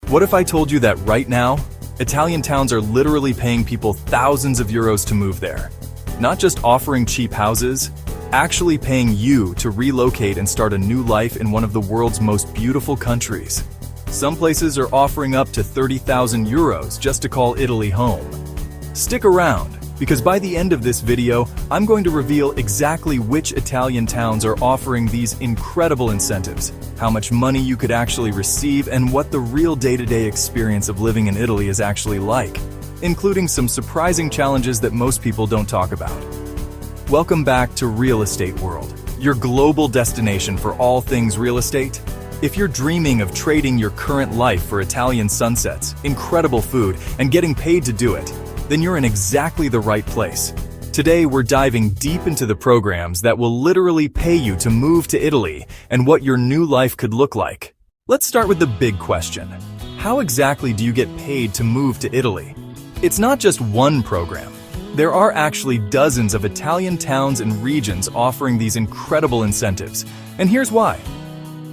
What if I told you that right now, Italian towns are literally paying people thousands of euros to move there? Not just offering cheap houses, actually paying you to relocate and start a new life in one of the world's most beautiful countries. Some places are offering up to 30,000 euros just to call Italy home. Stick around, because by the end of this video, I'm going to reveal exactly which Italian towns are offering these incredible incentives, how much money you could actually receive, and what the real day-to-day experience of living in Italy is actually like, including some surprising challenges that most people don't talk about. Welcome back to Real Estate World, your global destination for all things real estate. If you're dreaming of trading your current life for Italian sunsets, incredible food, and getting paid to do it, then you're in exactly the right place. Today, we're diving deep into the programs that will literally pay you to move to Italy and what your new life could look like. Let's start with the big question. How exactly do you get paid to move to Italy? It's not just one program. There are actually dozens of Italian towns and regions offering these incredible incentives. And here's why.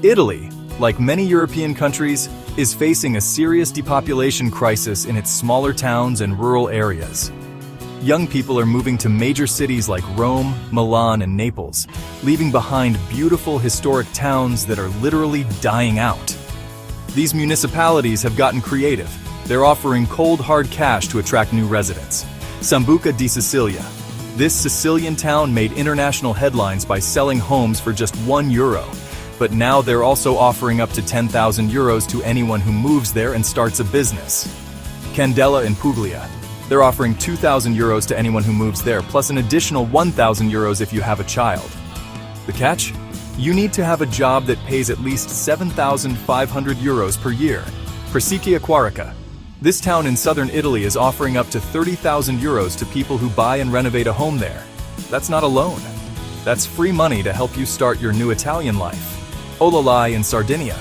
Italy, like many European countries, is facing a serious depopulation crisis in its smaller towns and rural areas. Young people are moving to major cities like Rome, Milan, and Naples, leaving behind beautiful historic towns that are literally dying out. These municipalities have gotten creative. They're offering cold, hard cash to attract new residents. Sambuca di Sicilia. This Sicilian town made international headlines by selling homes for just €1. But now they're also offering up to 10,000 euros to anyone who moves there and starts a business. Candela in Puglia. They're offering 2,000 euros to anyone who moves there, plus an additional 1,000 euros if you have a child. The catch? You need to have a job that pays at least 7,500 euros per year. Presicce-Acquarica. This town in southern Italy is offering up to 30,000 euros to people who buy and renovate a home there. That's not a loan. That's free money to help you start your new Italian life. Ollolai in Sardinia.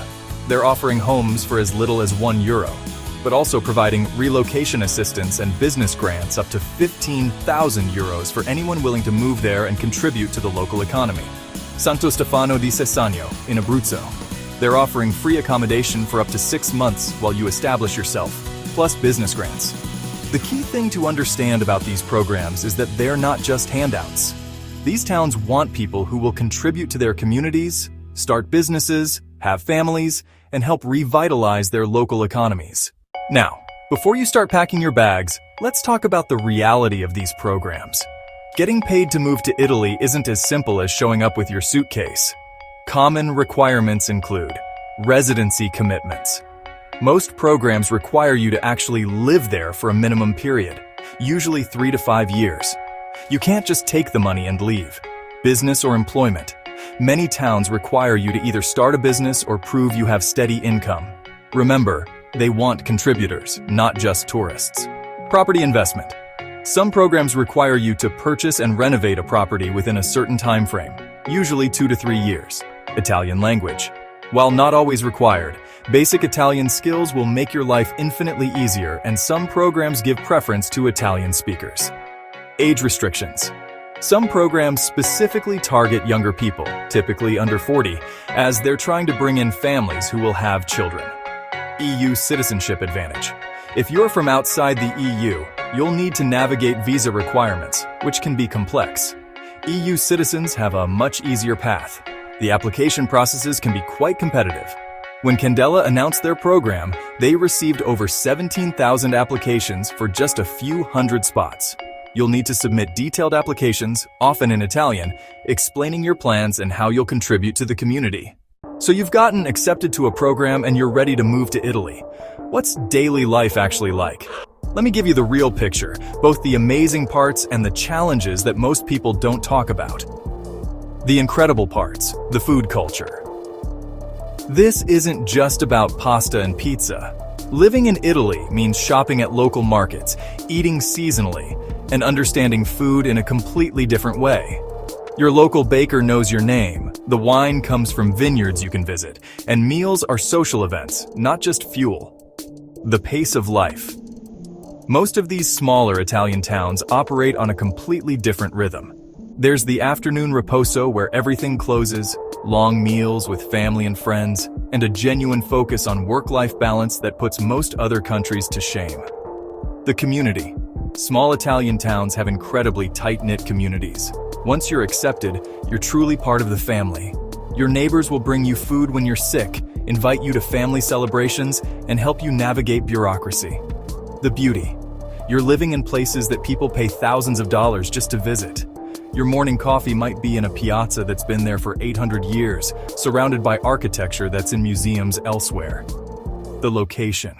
They're offering homes for as little as €1, but also providing relocation assistance and business grants up to 15,000 euros for anyone willing to move there and contribute to the local economy. Santo Stefano di Sessanio in Abruzzo. They're offering free accommodation for up to 6 months while you establish yourself, plus business grants. The key thing to understand about these programs is that they're not just handouts. These towns want people who will contribute to their communities, start businesses, have families, and help revitalize their local economies. Now, before you start packing your bags, let's talk about the reality of these programs. Getting paid to move to Italy isn't as simple as showing up with your suitcase. Common requirements include residency commitments. Most programs require you to actually live there for a minimum period, usually 3 to 5 years. You can't just take the money and leave. Business or employment. Many towns require you to either start a business or prove you have steady income. Remember, they want contributors, not just tourists. Property investment. Some programs require you to purchase and renovate a property within a certain time frame, usually 2 to 3 years. Italian language. While not always required, basic Italian skills will make your life infinitely easier, and some programs give preference to Italian speakers. Age restrictions. Some programs specifically target younger people, typically under 40, as they're trying to bring in families who will have children. EU citizenship advantage. If you're from outside the EU, you'll need to navigate visa requirements, which can be complex. EU citizens have a much easier path. The application processes can be quite competitive. When Candela announced their program, they received over 17,000 applications for just a few hundred spots. You'll need to submit detailed applications, often in Italian, explaining your plans and how you'll contribute to the community. So you've gotten accepted to a program and you're ready to move to Italy. What's daily life actually like? Let me give you the real picture, both the amazing parts and the challenges that most people don't talk about. The incredible parts, the food culture. This isn't just about pasta and pizza. Living in Italy means shopping at local markets, eating seasonally, and understanding food in a completely different way. Your local baker knows your name, the wine comes from vineyards you can visit, and meals are social events, not just fuel. The pace of life. Most of these smaller Italian towns operate on a completely different rhythm. There's the afternoon riposo where everything closes, long meals with family and friends, and a genuine focus on work-life balance that puts most other countries to shame. The community. Small Italian towns have incredibly tight-knit communities. Once you're accepted, you're truly part of the family. Your neighbors will bring you food when you're sick, invite you to family celebrations, and help you navigate bureaucracy. The beauty. You're living in places that people pay thousands of dollars just to visit. Your morning coffee might be in a piazza that's been there for 800 years, surrounded by architecture that's in museums elsewhere. The location.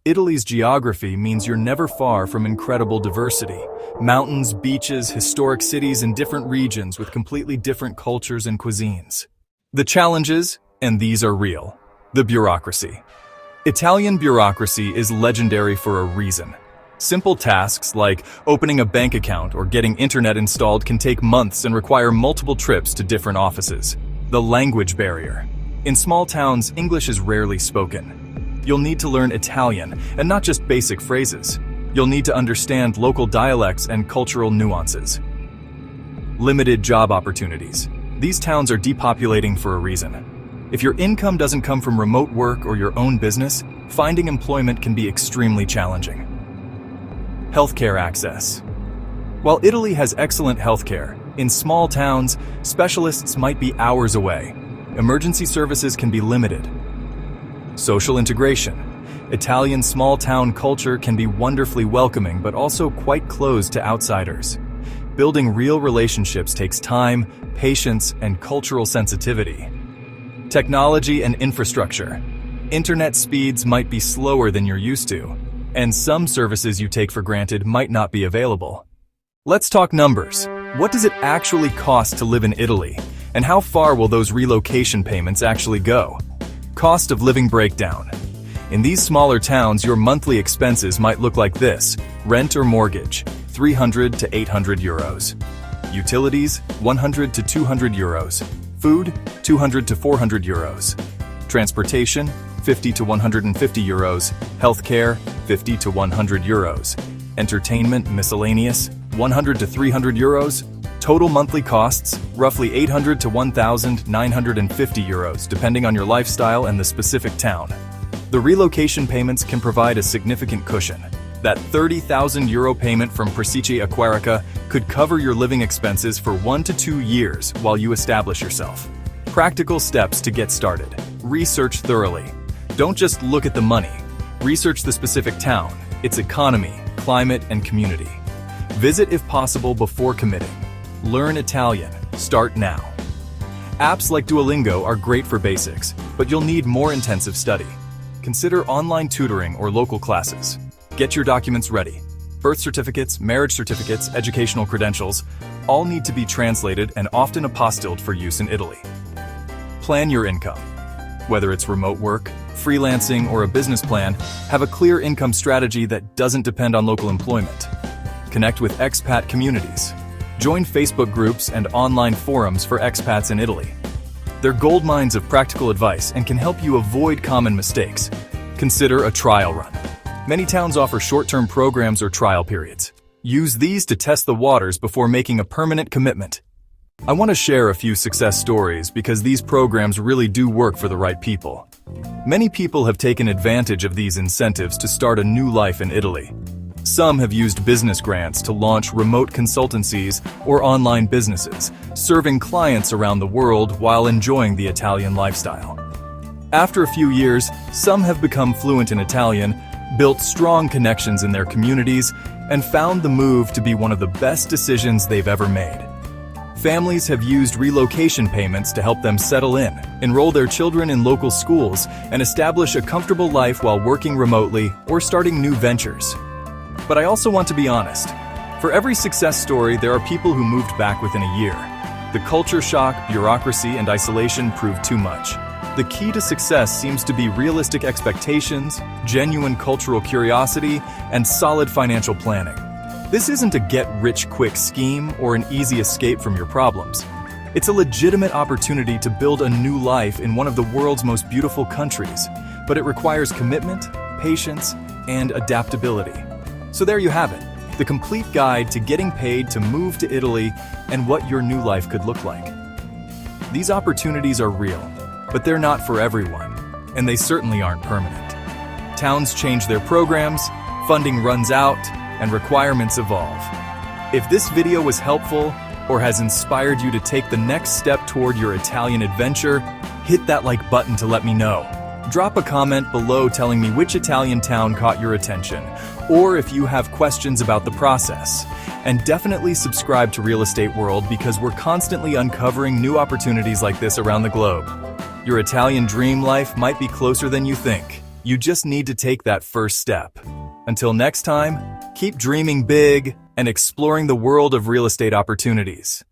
Italy's geography means you're never far from incredible diversity. Mountains, beaches, historic cities in different regions with completely different cultures and cuisines. The challenges, and these are real. The bureaucracy. Italian bureaucracy is legendary for a reason. Simple tasks like opening a bank account or getting internet installed can take months and require multiple trips to different offices. The language barrier. In small towns, English is rarely spoken. You'll need to learn Italian, and not just basic phrases. You'll need to understand local dialects and cultural nuances. Limited job opportunities. These towns are depopulating for a reason. If your income doesn't come from remote work or your own business, finding employment can be extremely challenging. Healthcare access. While Italy has excellent healthcare, in small towns, specialists might be hours away. Emergency services can be limited. Social integration. Italian small-town culture can be wonderfully welcoming but also quite closed to outsiders. Building real relationships takes time, patience, and cultural sensitivity. Technology and infrastructure. Internet speeds might be slower than you're used to, and some services you take for granted might not be available. Let's talk numbers. What does it actually cost to live in Italy, and how far will those relocation payments actually go? Cost of living breakdown. In these smaller towns, your monthly expenses might look like this: rent or mortgage, 300 to 800 euros. Utilities, 100 to 200 euros. Food, 200 to 400 euros. Transportation, 50 to 150 euros. Healthcare, 50 to 100 euros. Entertainment, miscellaneous, 100 to 300 euros. Total monthly costs, roughly 800 to 1,950 euros, depending on your lifestyle and the specific town. The relocation payments can provide a significant cushion. That 30,000 euro payment from Presicce-Acquarica could cover your living expenses for 1 to 2 years while you establish yourself. Practical steps to get started. Research thoroughly. Don't just look at the money. Research the specific town, its economy, climate, and community. Visit if possible before committing. Learn Italian. Start now. Apps like Duolingo are great for basics, but you'll need more intensive study. Consider online tutoring or local classes. Get your documents ready. Birth certificates, marriage certificates, educational credentials, all need to be translated and often apostilled for use in Italy. Plan your income. Whether it's remote work, freelancing, or a business plan, have a clear income strategy that doesn't depend on local employment. Connect with expat communities. Join Facebook groups and online forums for expats in Italy. They're gold mines of practical advice and can help you avoid common mistakes. Consider a trial run. Many towns offer short-term programs or trial periods. Use these to test the waters before making a permanent commitment. I want to share a few success stories because these programs really do work for the right people. Many people have taken advantage of these incentives to start a new life in Italy. Some have used business grants to launch remote consultancies or online businesses, serving clients around the world while enjoying the Italian lifestyle. After a few years, some have become fluent in Italian, built strong connections in their communities, and found the move to be one of the best decisions they've ever made. Families have used relocation payments to help them settle in, enroll their children in local schools, and establish a comfortable life while working remotely or starting new ventures. But I also want to be honest. For every success story, there are people who moved back within a year. The culture shock, bureaucracy, and isolation proved too much. The key to success seems to be realistic expectations, genuine cultural curiosity, and solid financial planning. This isn't a get-rich-quick scheme or an easy escape from your problems. It's a legitimate opportunity to build a new life in one of the world's most beautiful countries, but it requires commitment, patience, and adaptability. So there you have it, the complete guide to getting paid to move to Italy and what your new life could look like. These opportunities are real, but they're not for everyone, and they certainly aren't permanent. Towns change their programs, funding runs out, and requirements evolve. If this video was helpful or has inspired you to take the next step toward your Italian adventure, hit that like button to let me know. Drop a comment below telling me which Italian town caught your attention, or if you have questions about the process. And definitely subscribe to Real Estate World because we're constantly uncovering new opportunities like this around the globe. Your Italian dream life might be closer than you think. You just need to take that first step. Until next time, keep dreaming big and exploring the world of real estate opportunities.